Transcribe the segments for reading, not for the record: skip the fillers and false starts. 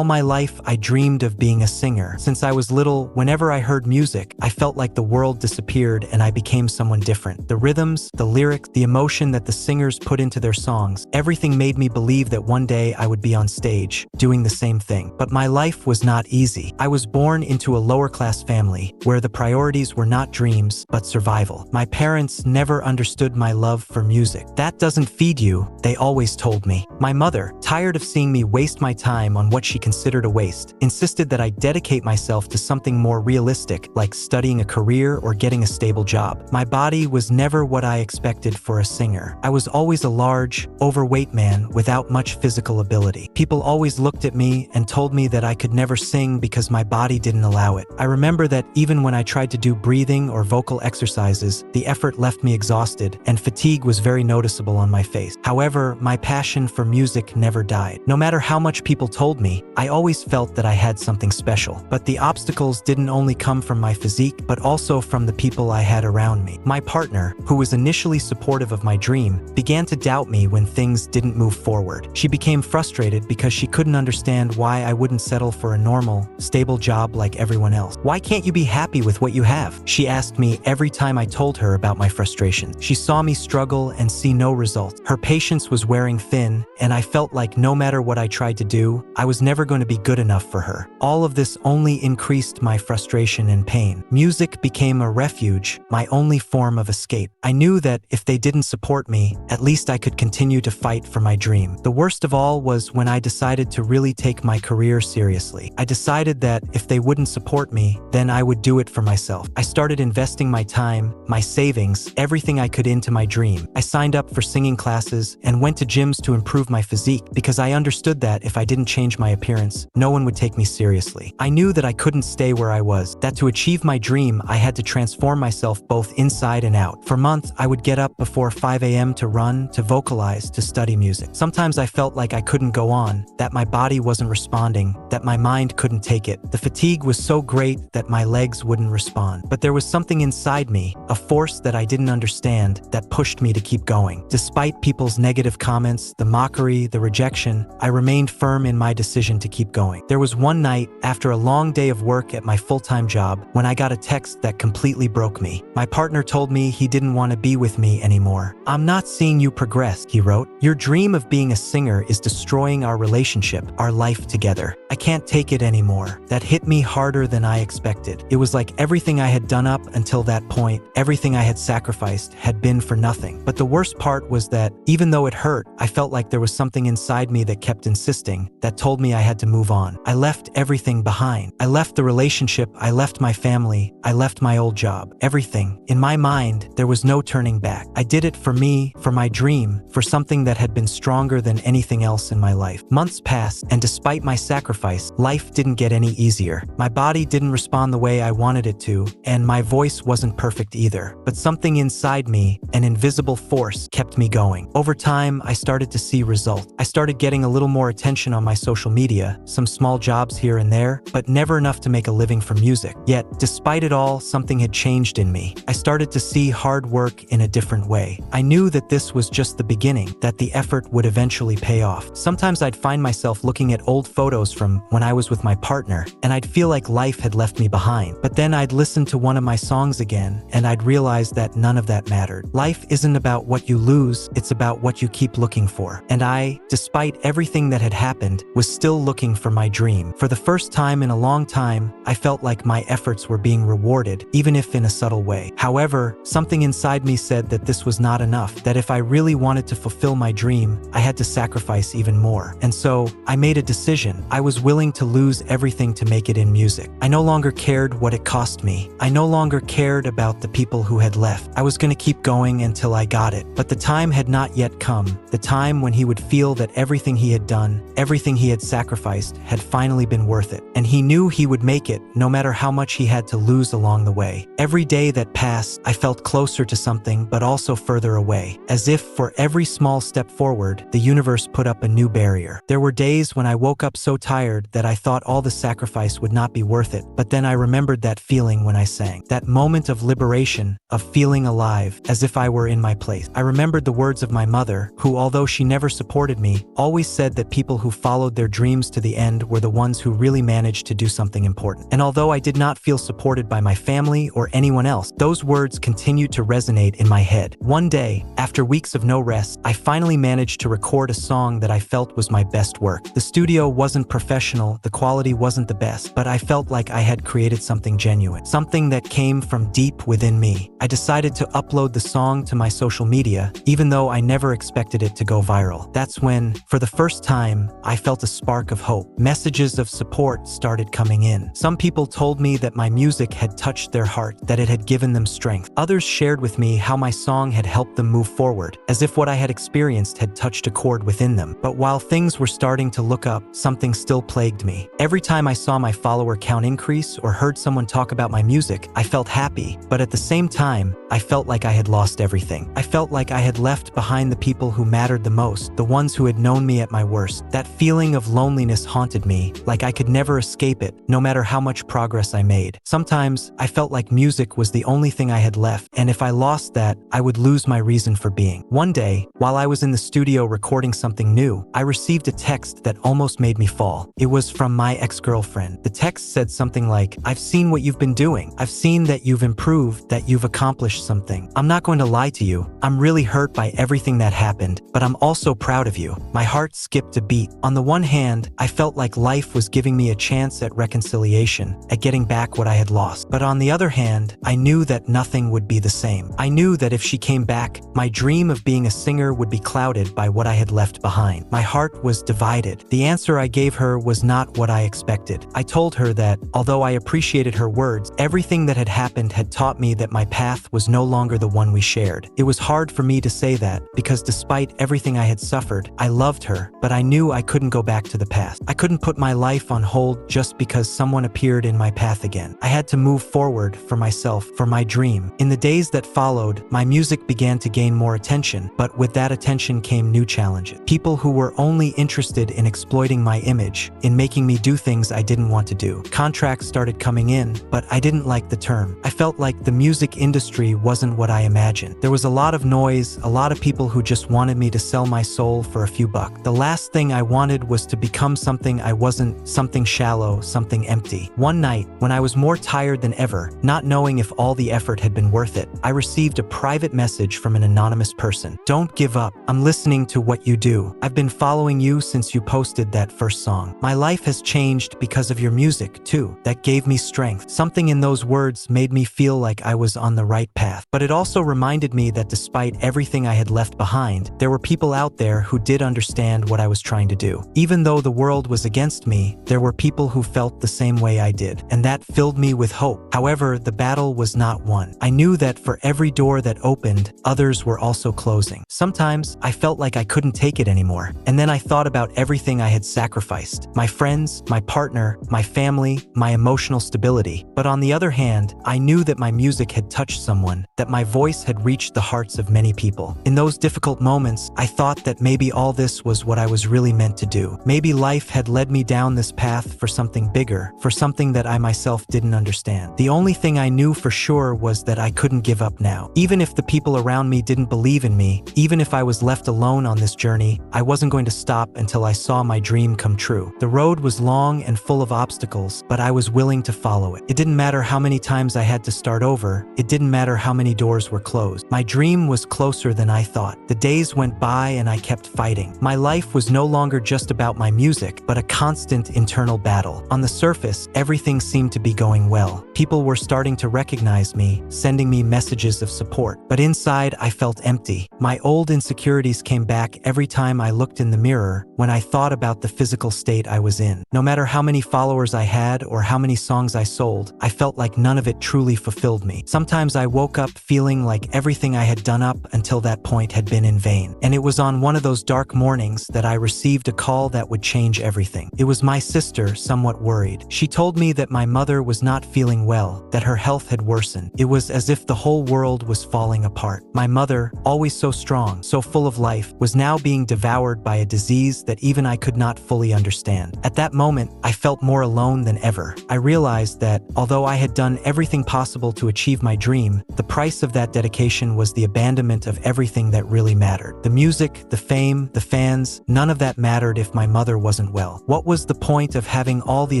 All my life, I dreamed of being a singer. Since I was little, whenever I heard music, I felt like the world disappeared and I became someone different. The rhythms, the lyrics, the emotion that the singers put into their songs, everything made me believe that one day I would be on stage, doing the same thing. But my life was not easy. I was born into a lower-class family, where the priorities were not dreams, but survival. My parents never understood my love for music. That doesn't feed you, they always told me. My mother, tired of seeing me waste my time on what she considered a waste, insisted that I dedicate myself to something more realistic, like studying a career or getting a stable job. My body was never what I expected for a singer. I was always a large, overweight man without much physical ability. People always looked at me and told me that I could never sing because my body didn't allow it. I remember that even when I tried to do breathing or vocal exercises, the effort left me exhausted, and fatigue was very noticeable on my face. However, my passion for music never died. No matter how much people told me, I always felt that I had something special. But the obstacles didn't only come from my physique, but also from the people I had around me. My partner, who was initially supportive of my dream, began to doubt me when things didn't move forward. She became frustrated because she couldn't understand why I wouldn't settle for a normal, stable job like everyone else. Why can't you be happy with what you have? She asked me every time I told her about my frustrations. She saw me struggle and see no results. Her patience was wearing thin, and I felt like no matter what I tried to do, I was never going to be good enough for her. All of this only increased my frustration and pain. Music became a refuge, my only form of escape. I knew that if they didn't support me, at least I could continue to fight for my dream. The worst of all was when I decided to really take my career seriously. I decided that if they wouldn't support me, then I would do it for myself. I started investing my time, my savings, everything I could into my dream. I signed up for singing classes and went to gyms to improve my physique because I understood that if I didn't change my appearance, no one would take me seriously. I knew that I couldn't stay where I was, that to achieve my dream, I had to transform myself both inside and out. For months, I would get up before 5 a.m. to run, to vocalize, to study music. Sometimes I felt like I couldn't go on, that my body wasn't responding, that my mind couldn't take it. The fatigue was so great that my legs wouldn't respond. But there was something inside me, a force that I didn't understand, that pushed me to keep going. Despite people's negative comments, the mockery, the rejection, I remained firm in my decision to keep going. There was one night, after a long day of work at my full-time job, when I got a text that completely broke me. My partner told me he didn't want to be with me anymore. "I'm not seeing you progress," he wrote. "Your dream of being a singer is destroying our relationship, our life together. I can't take it anymore." That hit me harder than I expected. It was like everything I had done up until that point, everything I had sacrificed, had been for nothing. But the worst part was that, even though it hurt, I felt like there was something inside me that kept insisting, that told me I had to move on. I left everything behind. I left the relationship, I left my family, I left my old job. Everything. In my mind, there was no turning back. I did it for me, for my dream, for something that had been stronger than anything else in my life. Months passed, and despite my sacrifice, life didn't get any easier. My body didn't respond the way I wanted it to, and my voice wasn't perfect either. But something inside me, an invisible force, kept me going. Over time, I started to see results. I started getting a little more attention on my social media, some small jobs here and there, but never enough to make a living from music. Yet, despite it all, something had changed in me. I started to see hard work in a different way. I knew that this was just the beginning, that the effort would eventually pay off. Sometimes I'd find myself looking at old photos from when I was with my partner, and I'd feel like life had left me behind. But then I'd listen to one of my songs again, and I'd realize that none of that mattered. Life isn't about what you lose, it's about what you keep looking for. And I, despite everything that had happened, was still looking for my dream. For the first time in a long time, I felt like my efforts were being rewarded, even if in a subtle way. However, something inside me said that this was not enough, that if I really wanted to fulfill my dream, I had to sacrifice even more. And so, I made a decision. I was willing to lose everything to make it in music. I no longer cared what it cost me. I no longer cared about the people who had left. I was going to keep going until I got it. But the time had not yet come, the time when he would feel that everything he had done, everything he had sacrificed, had finally been worth it. And he knew he would make it, no matter how much he had to lose along the way. Every day that passed, I felt closer to something, but also further away. As if for every small step forward, the universe put up a new barrier. There were days when I woke up so tired that I thought all the sacrifice would not be worth it. But then I remembered that feeling when I sang. That moment of liberation, of feeling alive, as if I were in my place. I remembered the words of my mother, who, although she never supported me, always said that people who followed their dreams close to the end were the ones who really managed to do something important. And although I did not feel supported by my family or anyone else, those words continued to resonate in my head. One day, after weeks of no rest, I finally managed to record a song that I felt was my best work. The studio wasn't professional, the quality wasn't the best, but I felt like I had created something genuine, something that came from deep within me. I decided to upload the song to my social media, even though I never expected it to go viral. That's when, for the first time, I felt a spark of hope. Messages of support started coming in. Some people told me that my music had touched their heart, that it had given them strength. Others shared with me how my song had helped them move forward, as if what I had experienced had touched a chord within them. But while things were starting to look up, something still plagued me. Every time I saw my follower count increase or heard someone talk about my music, I felt happy, but at the same time, I felt like I had lost everything. I felt like I had left behind the people who mattered the most, the ones who had known me at my worst. That feeling of loneliness haunted me, like I could never escape it, no matter how much progress I made. Sometimes, I felt like music was the only thing I had left, and if I lost that, I would lose my reason for being. One day, while I was in the studio recording something new, I received a text that almost made me fall. It was from my ex-girlfriend. The text said something like, "I've seen what you've been doing. I've seen that you've improved, that you've accomplished something. I'm not going to lie to you. I'm really hurt by everything that happened, but I'm also proud of you." My heart skipped a beat. On the one hand, I felt like life was giving me a chance at reconciliation, at getting back what I had lost. But on the other hand, I knew that nothing would be the same. I knew that if she came back, my dream of being a singer would be clouded by what I had left behind. My heart was divided. The answer I gave her was not what I expected. I told her that, although I appreciated her words, everything that had happened had taught me that my path was no longer the one we shared. It was hard for me to say that, because despite everything I had suffered, I loved her, but I knew I couldn't go back to the past. I couldn't put my life on hold just because someone appeared in my path again. I had to move forward for myself, for my dream. In the days that followed, my music began to gain more attention, but with that attention came new challenges. People who were only interested in exploiting my image, in making me do things I didn't want to do. Contracts started coming in, but I didn't like the term. I felt like the music industry wasn't what I imagined. There was a lot of noise, a lot of people who just wanted me to sell my soul for a few bucks. The last thing I wanted was to become something I wasn't, something shallow, something empty. One night, when I was more tired than ever, not knowing if all the effort had been worth it, I received a private message from an anonymous person. "Don't give up. I'm listening to what you do. I've been following you since you posted that first song. My life has changed because of your music, too. That gave me strength." Something in those words made me feel like I was on the right path. But it also reminded me that despite everything I had left behind, there were people out there who did understand what I was trying to do. Even though the world was against me, there were people who felt the same way I did, and that filled me with hope. However, the battle was not won. I knew that for every door that opened, others were also closing. Sometimes, I felt like I couldn't take it anymore, and then I thought about everything I had sacrificed. My friends, my partner, my family, my emotional stability. But on the other hand, I knew that my music had touched someone, that my voice had reached the hearts of many people. In those difficult moments, I thought that maybe all this was what I was really meant to do. Maybe life had led me down this path for something bigger, for something that I myself didn't understand. The only thing I knew for sure was that I couldn't give up now. Even if the people around me didn't believe in me, even if I was left alone on this journey, I wasn't going to stop until I saw my dream come true. The road was long and full of obstacles, but I was willing to follow it. It didn't matter how many times I had to start over. It didn't matter how many doors were closed. My dream was closer than I thought. The days went by and I kept fighting. My life was no longer just about my music, but a constant internal battle. On the surface, everything seemed to be going well. People were starting to recognize me, sending me messages of support. But inside, I felt empty. My old insecurities came back every time I looked in the mirror, when I thought about the physical state I was in. No matter how many followers I had or how many songs I sold, I felt like none of it truly fulfilled me. Sometimes I woke up feeling like everything I had done up until that point had been in vain. And it was on one of those dark mornings that I received a call that would change everything. It was my sister, somewhat worried. She told me that my mother was not feeling well, that her health had worsened. It was as if the whole world was falling apart. My mother, always so strong, so full of life, was now being devoured by a disease that even I could not fully understand. At that moment, I felt more alone than ever. I realized that, although I had done everything possible to achieve my dream, the price of that dedication was the abandonment of everything that really mattered. The music, the fame, the fans, none of that mattered if my mother wasn't wasn't well? What was the point of having all the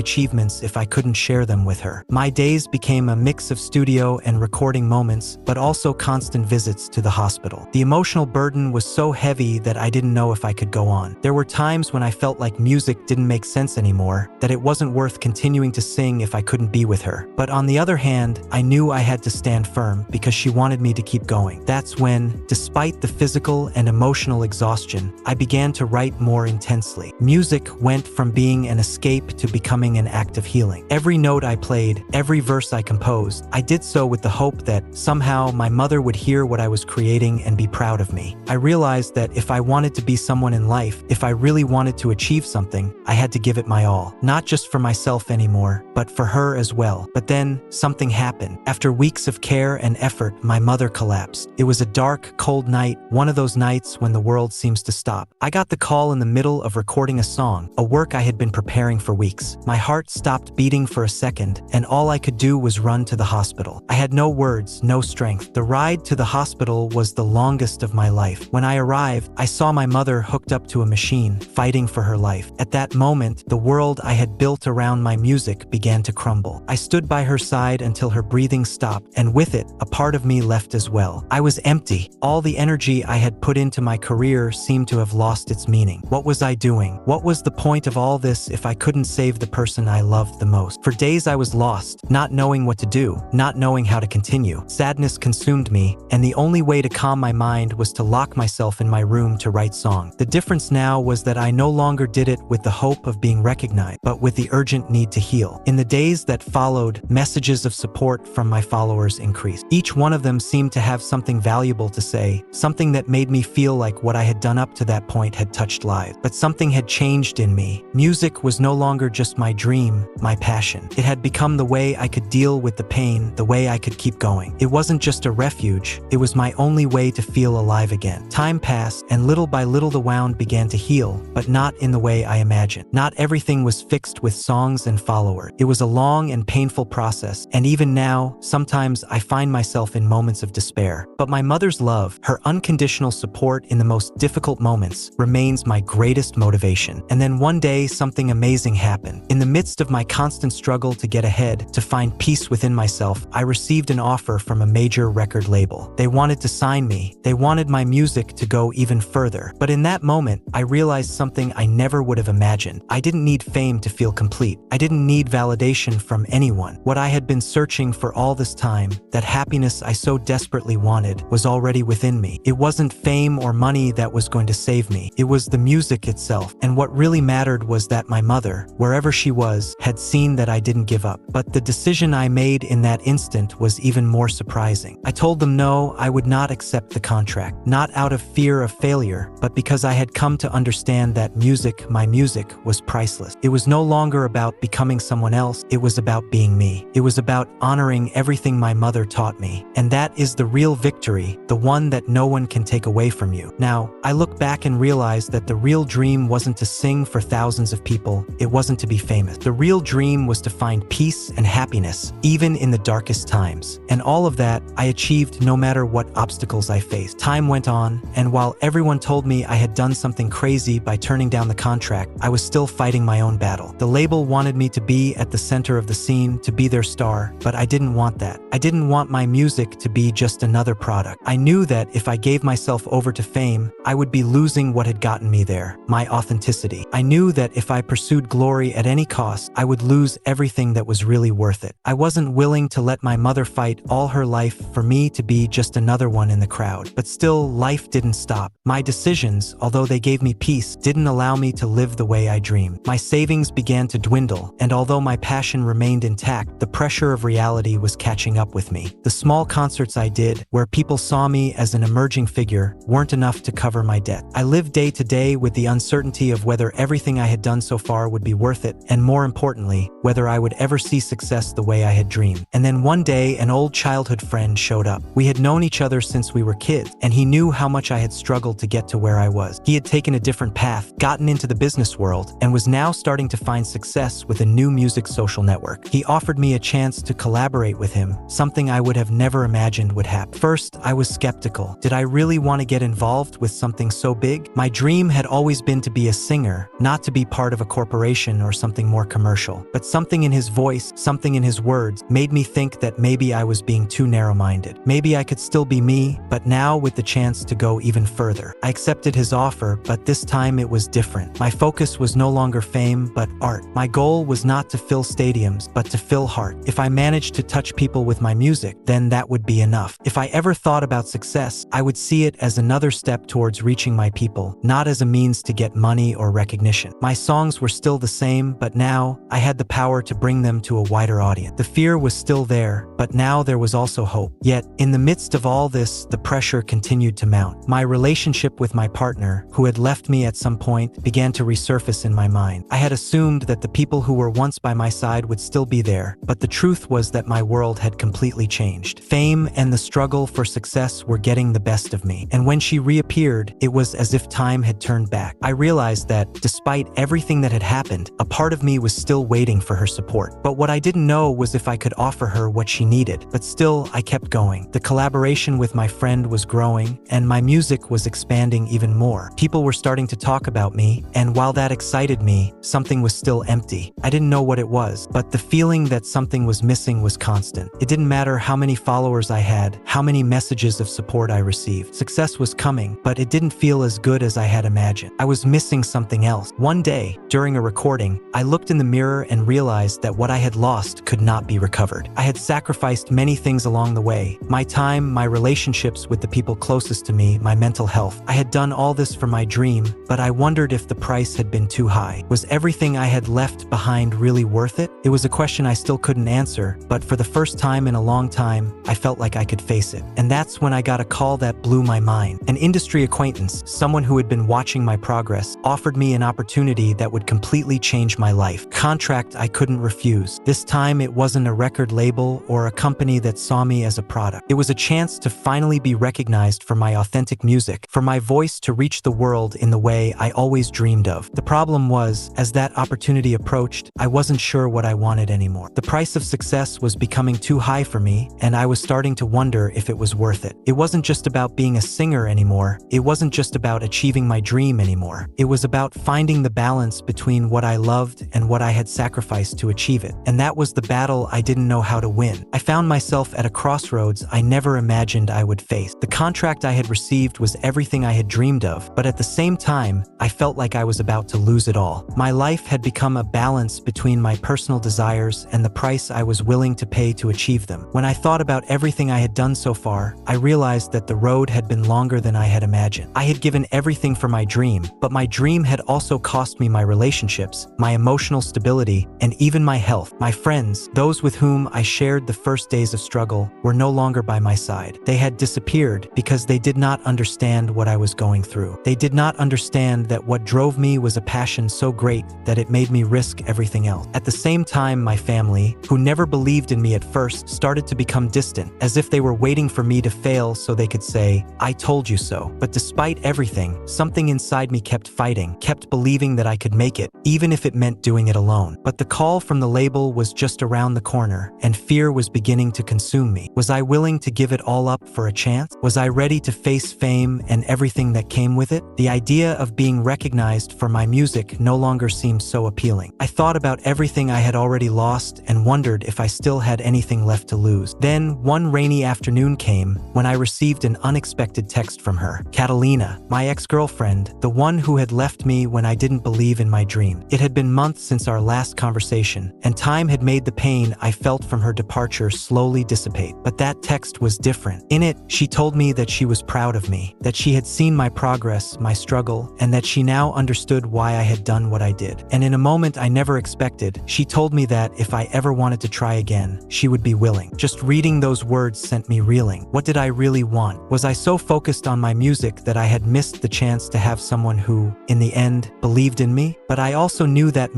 achievements if I couldn't share them with her? My days became a mix of studio and recording moments, but also constant visits to the hospital. The emotional burden was so heavy that I didn't know if I could go on. There were times when I felt like music didn't make sense anymore, that it wasn't worth continuing to sing if I couldn't be with her. But on the other hand, I knew I had to stand firm because she wanted me to keep going. That's when, despite the physical and emotional exhaustion, I began to write more intensely. Music went from being an escape to becoming an act of healing. Every note I played, every verse I composed, I did so with the hope that somehow my mother would hear what I was creating and be proud of me. I realized that if I wanted to be someone in life, if I really wanted to achieve something, I had to give it my all. Not just for myself anymore, but for her as well. But then, something happened. After weeks of care and effort, my mother collapsed. It was a dark, cold night, one of those nights when the world seems to stop. I got the call in the middle of recording a song, a work I had been preparing for weeks. My heart stopped beating for a second, and all I could do was run to the hospital. I had no words, no strength. The ride to the hospital was the longest of my life. When I arrived, I saw my mother hooked up to a machine, fighting for her life. At that moment, the world I had built around my music began to crumble. I stood by her side until her breathing stopped, and with it, a part of me left as well. I was empty. All the energy I had put into my career seemed to have lost its meaning. What was I doing? What was the point of all this if I couldn't save the person I loved the most? For days I was lost, not knowing what to do, not knowing how to continue. Sadness consumed me, and the only way to calm my mind was to lock myself in my room to write songs. The difference now was that I no longer did it with the hope of being recognized, but with the urgent need to heal. In the days that followed, messages of support from my followers increased. Each one of them seemed to have something valuable to say, something that made me feel like what I had done up to that point had touched lives. But something had changed in me. Music was no longer just my dream, my passion. It had become the way I could deal with the pain, the way I could keep going. It wasn't just a refuge, it was my only way to feel alive again. Time passed, and little by little the wound began to heal, but not in the way I imagined. Not everything was fixed with songs and followers. It was a long and painful process, and even now, sometimes I find myself in moments of despair. But my mother's love, her unconditional support in the most difficult moments, remains my greatest motivation. And then one day, something amazing happened. In the midst of my constant struggle to get ahead, to find peace within myself, I received an offer from a major record label. They wanted to sign me. They wanted my music to go even further. But in that moment, I realized something I never would have imagined. I didn't need fame to feel complete. I didn't need validation from anyone. What I had been searching for all this time, that happiness I so desperately wanted, was already within me. It wasn't fame or money that was going to save me. It was the music itself. And what really mattered was that my mother, wherever she was, had seen that I didn't give up. But the decision I made in that instant was even more surprising. I told them no, I would not accept the contract. Not out of fear of failure, but because I had come to understand that music, my music, was priceless. It was no longer about becoming someone else. It was about being me. It was about honoring everything my mother taught me. And that is the real victory, the one that no one can take away from you. Now, I look back and realize that the real dream wasn't to sing for thousands of people. It wasn't to be famous. The real dream was to find peace and happiness, even in the darkest times. And all of that I achieved no matter what obstacles I faced. Time went on, and while everyone told me I had done something crazy by turning down the contract, I was still fighting my own battle. The label wanted me to be at the center of the scene, to be their star, but I didn't want that. I didn't want my music to be just another product. I knew that if I gave myself over to fame, I would be losing what had gotten me there, my authenticity. I knew that if I pursued glory at any cost, I would lose everything that was really worth it. I wasn't willing to let my mother fight all her life for me to be just another one in the crowd. But still, life didn't stop. My decisions, although they gave me peace, didn't allow me to live the way I dreamed. My savings began to dwindle, and although my passion remained intact, the pressure of reality was catching up with me. The small concerts I did, where people saw me as an emerging figure, weren't enough to cover my debt. I lived day to day with the uncertainty of whether everything I had done so far would be worth it, and more importantly, whether I would ever see success the way I had dreamed. And then one day, an old childhood friend showed up. We had known each other since we were kids, and he knew how much I had struggled to get to where I was. He had taken a different path, gotten into the business world, and was now starting to find success with a new music social network. He offered me a chance to collaborate with him, something I would have never imagined would happen. First, I was skeptical. Did I really want to get involved with something so big? My dream had always been to be a singer, not to be part of a corporation or something more commercial. But something in his voice, something in his words, made me think that maybe I was being too narrow-minded. Maybe I could still be me, but now with the chance to go even further. I accepted his offer, but this time it was different. My focus was no longer fame, but art. My goal was not to fill stadiums, but to fill heart. If I managed to touch people with my music, then that would be enough. If I ever thought about success, I would see it as another step towards reaching my people, not as a means to get money or recognition. My songs were still the same, but now I had the power to bring them to a wider audience. The fear was still there, but now there was also hope. Yet, in the midst of all this, the pressure continued to mount. My relationship with my partner, who had left me at some point, began to resurface in my mind. I had assumed that the people who were once by my side would still be there, but the truth was that my world had completely changed. Fame and the struggle for success were getting the best of me, and when she reappeared, it was as if time had turned back. I realized that, despite everything that had happened, a part of me was still waiting for her support. But what I didn't know was if I could offer her what she needed. But still, I kept going. The collaboration with my friend was growing, and my music was expanding even more. People were starting to talk about me, and while that excited me, something was still empty. I didn't know what it was, but the feeling that something was missing was constant. It didn't matter how many followers I had, how many messages of support I received. Success was coming, but it didn't feel as good as I had imagined. I was missing something else. One day, during a recording, I looked in the mirror and realized that what I had lost could not be recovered. I had sacrificed many things along the way: my time, my relationships with the people closest to me, my mental health. I had done all this for my dream, but I wondered if the price had been too high. Was everything I had left behind really worth it? It was a question I still couldn't answer, but for the first time in a long time, I felt like I could face it. And that's when I got a call that blew my mind. An industry acquaintance, someone who had been watching my progress, offered me an opportunity that would completely change my life. Contract I couldn't refuse. This time it wasn't a record label or a company that saw me as a product. It was a chance to finally be recognized for my authentic music, for my voice to reach the world in the way I always dreamed of. The problem was, as that opportunity approached, I wasn't sure what I wanted anymore. The price of success was becoming too high for me, and I was starting to wonder if it was worth it. It wasn't just about being a singer anymore. It wasn't just about achieving my dream anymore. It was about finding the balance between what I loved and what I had sacrificed to achieve it. And that was the battle I didn't know how to win. I found myself at a crossroads I never imagined I would face. The contract I had received was everything I had dreamed of, but at the same time, I felt like I was about to lose it all. My life had become a balance between my personal desires and the price I was willing to pay to achieve them. When I thought about everything I had done so far, I realized that the road had been longer than I had imagined. I had given everything for my dream, but my dream had also cost me my relationships, my emotional stability, and even my health. My friends, those with whom I shared the first days of struggle, were no longer by my side. They had disappeared because they did not understand what I was going through. They did not understand that what drove me was a passion so great that it made me risk everything else. At the same time, my family, who never believed in me at first, started to become distant, as if they were waiting for me to fail so they could say, "I told you so." But despite everything, something inside me kept fighting, kept believing that I could make it, even if it meant doing it alone. But the call from the label was just around the corner, and fear was beginning to consume me. Was I willing to give it all up for a chance? Was I ready to face fame and everything that came with it? The idea of being recognized for my music no longer seemed so appealing. I thought about everything I had already lost and wondered if I still had anything left to lose. Then, one rainy afternoon came when I received an unexpected text from her. Catalina, my ex-girlfriend, the one who had left me when I didn't believe in my dream. It had been months since our last conversation, and time had made the pain I felt from her departure slowly dissipate. But that text was different. In it, she told me that she was proud of me, that she had seen my progress, my struggle, and that she now understood why I had done what I did. And in a moment I never expected, she told me that if I ever wanted to try again, she would be willing. Just reading those words sent me reeling. What did I really want? Was I so focused on my music that I had missed the chance to have someone who, in the end, believed in me? But I also knew that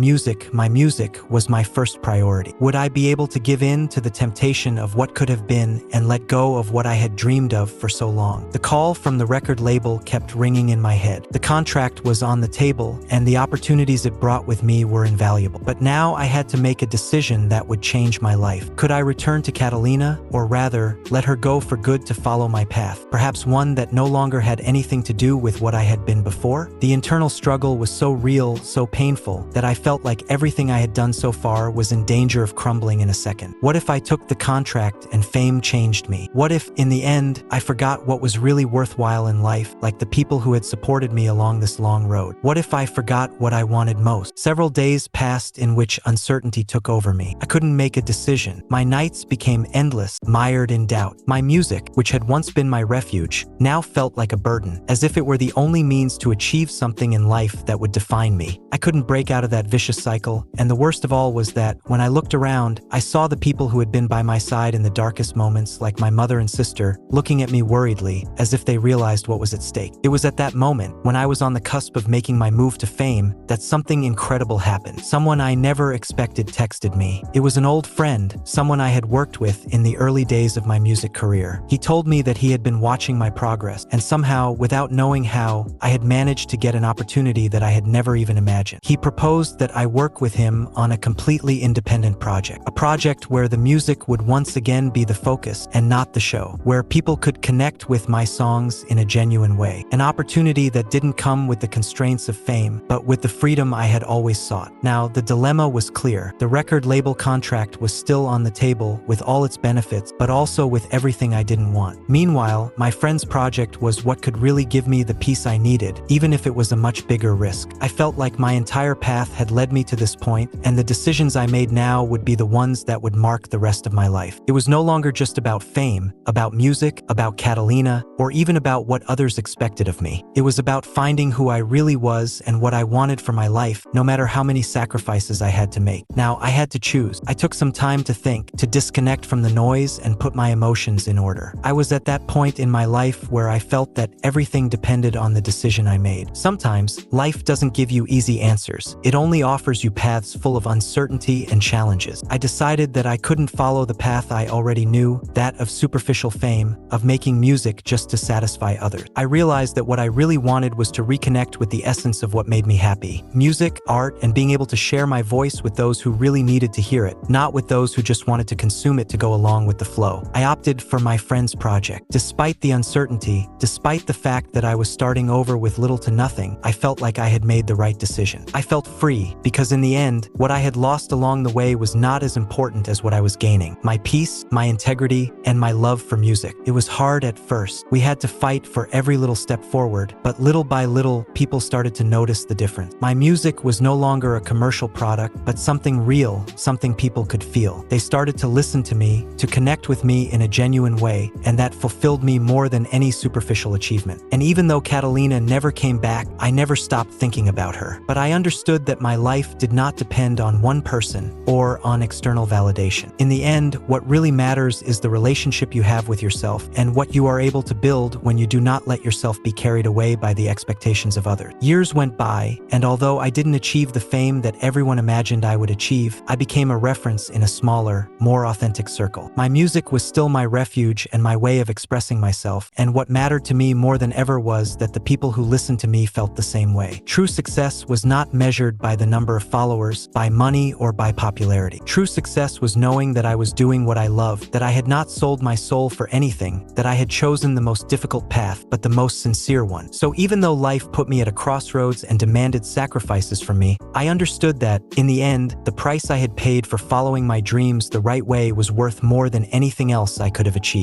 my music, was my first priority. Would I be able to give in to the temptation of what could have been and let go of what I had dreamed of for so long? The call from the record label kept ringing in my head. The contract was on the table, and the opportunities it brought with me were invaluable. But now I had to make a decision that would change my life. Could I return to Catalina, or rather, let her go for good to follow my path? Perhaps one that no longer had anything to do with what I had been before? The internal struggle was was so real, so painful, that I felt like everything I had done so far was in danger of crumbling in a second. What if I took the contract and fame changed me? What if, in the end, I forgot what was really worthwhile in life, like the people who had supported me along this long road? What if I forgot what I wanted most? Several days passed in which uncertainty took over me. I couldn't make a decision. My nights became endless, mired in doubt. My music, which had once been my refuge, now felt like a burden, as if it were the only means to achieve something in life that would define me. I couldn't break out of that vicious cycle, and the worst of all was that, when I looked around, I saw the people who had been by my side in the darkest moments, like my mother and sister, looking at me worriedly, as if they realized what was at stake. It was at that moment, when I was on the cusp of making my move to fame, that something incredible happened. Someone I never expected texted me. It was an old friend, someone I had worked with in the early days of my music career. He told me that he had been watching my progress, and somehow, without knowing how, I had managed to get an opportunity that I had never even imagined. He proposed that I work with him on a completely independent project. A project where the music would once again be the focus and not the show, where people could connect with my songs in a genuine way. An opportunity that didn't come with the constraints of fame, but with the freedom I had always sought. Now, the dilemma was clear. The record label contract was still on the table with all its benefits, but also with everything I didn't want. Meanwhile, my friend's project was what could really give me the peace I needed, even if it was a much bigger risk. I felt like my entire path had led me to this point, and the decisions I made now would be the ones that would mark the rest of my life. It was no longer just about fame, about music, about Catalina, or even about what others expected of me. It was about finding who I really was and what I wanted for my life, no matter how many sacrifices I had to make. Now, I had to choose. I took some time to think, to disconnect from the noise and put my emotions in order. I was at that point in my life where I felt that everything depended on the decision I made. Sometimes, life doesn't give you easy answers. It only offers you paths full of uncertainty and challenges. I decided that I couldn't follow the path I already knew, that of superficial fame, of making music just to satisfy others. I realized that what I really wanted was to reconnect with the essence of what made me happy. Music, art, and being able to share my voice with those who really needed to hear it, not with those who just wanted to consume it to go along with the flow. I opted for my friend's project. Despite the uncertainty, despite the fact that I was starting over with little to nothing, I felt like I had made the right decision. I felt free, because in the end, what I had lost along the way was not as important as what I was gaining. My peace, my integrity, and my love for music. It was hard at first. We had to fight for every little step forward, but little by little, people started to notice the difference. My music was no longer a commercial product, but something real, something people could feel. They started to listen to me, to connect with me in a genuine way, and that fulfilled me more than any superficial achievement. And even though Catalina never came back, I never stopped thinking about her. But I understood that my life did not depend on one person or on external validation. In the end, what really matters is the relationship you have with yourself and what you are able to build when you do not let yourself be carried away by the expectations of others. Years went by, and although I didn't achieve the fame that everyone imagined I would achieve, I became a reference in a smaller, more authentic circle. My music was still my refuge and my way of expressing myself, and what mattered to me more than ever was that the people who listened to me felt the same way. True success was not measured by the number of followers, by money, or by popularity. True success was knowing that I was doing what I loved, that I had not sold my soul for anything, that I had chosen the most difficult path, but the most sincere one. So even though life put me at a crossroads and demanded sacrifices from me, I understood that, in the end, the price I had paid for following my dreams the right way was worth more than anything else I could have achieved.